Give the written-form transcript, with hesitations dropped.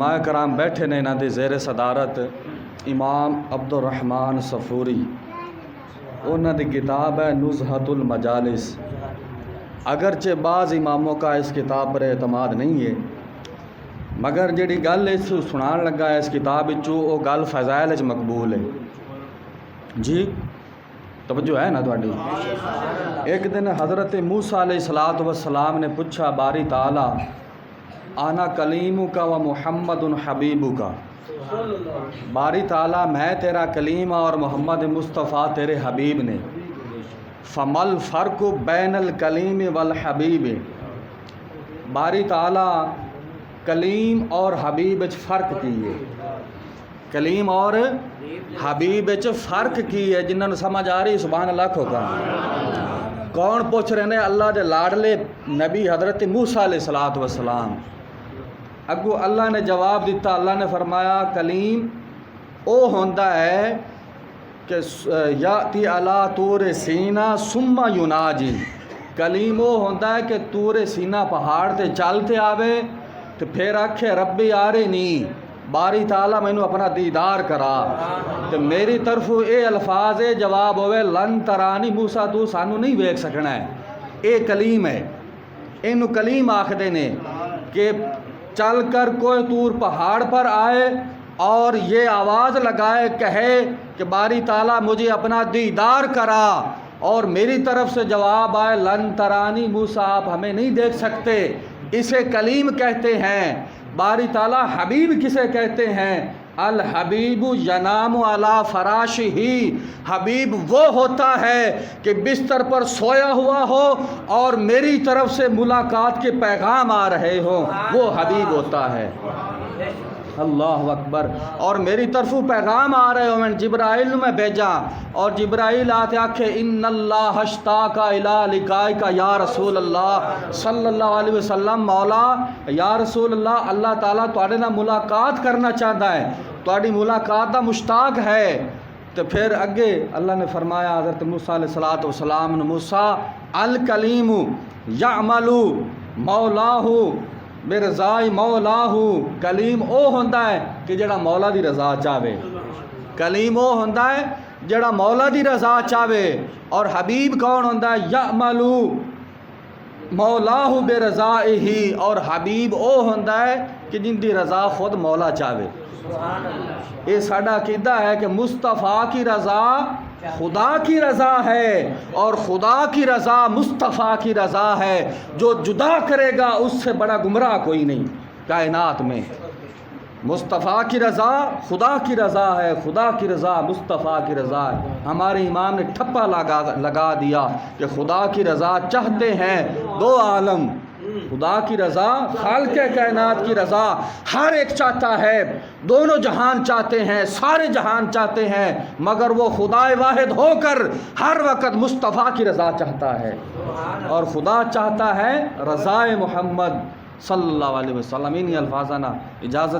ماہ کرام بیٹھے نے انہاں دے زیر صدارت امام عبدالرحمن صفوری، انہاں دی کتاب ہے نزہۃ المجالس۔ اگرچہ بعض اماموں کا اس کتاب پر اعتماد نہیں ہے، مگر جڑی گل اس سنان لگا ہے اس کتاب وچوں وہ گل فضائل وچ مقبول ہے۔ جی توجہ ہے نا تہاڈی؟ ایک دن حضرت موسیٰ علیہ السلام نے پوچھا باری تعالی آنا کلیمک و محمد حبیبک، باری تعالی میں تیرا کلیم اور محمد مصطفیٰ تیرے حبیب نے، فمل فرق بین الکلیم والحبیب، باری تعالی کلیم اور حبیب وچ فرق کی ہے، کلیم اور حبیب وچ فرق کی ہے۔ جنہاں نوں سمجھ آ رہی سبحان اللہ کہو گا۔ کون پوچھ رہے ہیں؟ اللہ دے لاڈلے نبی حضرت موسیٰ علیہ السلام۔ اگو اللہ نے جواب دیتا، اللہ نے فرمایا کلیم او ہوندا ہے کہ یاتی علی طور سینا ثم یناجی، کلیم او ہوندا ہے کہ طور سینا پہاڑ تے چلتے آوے تو پھر آکھے ربی آرنی، باری تعالیٰ مینوں اپنا دیدار کرا، تو میری طرف اے الفاظ جواب ہوئے لن ترانی، موسیٰ تو سانو نہیں ویکھ سکنا ہے۔ اے کلیم ہے، اینو کلیم آکھدے نے کہ چل کر کوئی طور پہاڑ پر آئے اور یہ آواز لگائے کہے کہ باری تعالیٰ مجھے اپنا دیدار کرا، اور میری طرف سے جواب آئے لن ترانی، موسیٰ آپ ہمیں نہیں دیکھ سکتے، اسے کلیم کہتے ہیں۔ باری تعالیٰ حبیب کسے کہتے ہیں؟ الحبیب ینام علی فراشہ، حبیب وہ ہوتا ہے کہ بستر پر سویا ہوا ہو اور میری طرف سے ملاقات کے پیغام آ رہے ہوں، وہ حبیب ہوتا ہے۔ اللہ اکبر۔ اور میری طرف پیغام آ رہے ہوں، میں جبرائیل میں بھیجا اور جبرائیل آتے آکھے ان اللہ اشتاق الی لقائک یا رسول اللہ صلی اللہ علیہ وسلم، مولا یا رسول اللہ، اللہ تعالیٰ تواڈے نال ملاقات کرنا چاہتا ہے، تواڈی ملاقات دا مشتاق ہے۔ تو پھر اگے اللہ نے فرمایا حضرت موسیٰ علیہ السلام نے، موسیٰ الکلیم یعمل مولاہ برضائے مولاہ، کلیم او ہوندا ہے کہ جڑا مولا دی رضا چاہے، کلیم او ہوندا ہے جڑا مولا دی رضا چاہے، اور حبیب کون ہوندا ہے؟ یعمل مولاہ برضائہ، اور حبیب او ہوندا ہے کہ جن دی رضا خود مولا چاہے۔ یہ ساڈا عقیدہ ہے کہ مصطفیٰ کی رضا خدا کی رضا ہے، اور خدا کی رضا مصطفیٰ کی رضا ہے، جو جدا کرے گا اس سے بڑا گمراہ کوئی نہیں کائنات میں۔ مصطفیٰ کی رضا خدا کی رضا ہے، خدا کی رضا مصطفیٰ کی رضا ہے۔ ہمارے امام نے ٹھپا لگا دیا کہ خدا کی رضا چاہتے ہیں دو عالم، خدا کی رضا خالق کائنات کی رضا ہر ایک چاہتا ہے، دونوں جہان چاہتے ہیں، سارے جہان چاہتے ہیں، مگر وہ خدا واحد ہو کر ہر وقت مصطفیٰ کی رضا چاہتا ہے، اور خدا چاہتا ہے رضا محمد صلی اللہ علیہ وسلم۔ انہی الفاظنا اجازت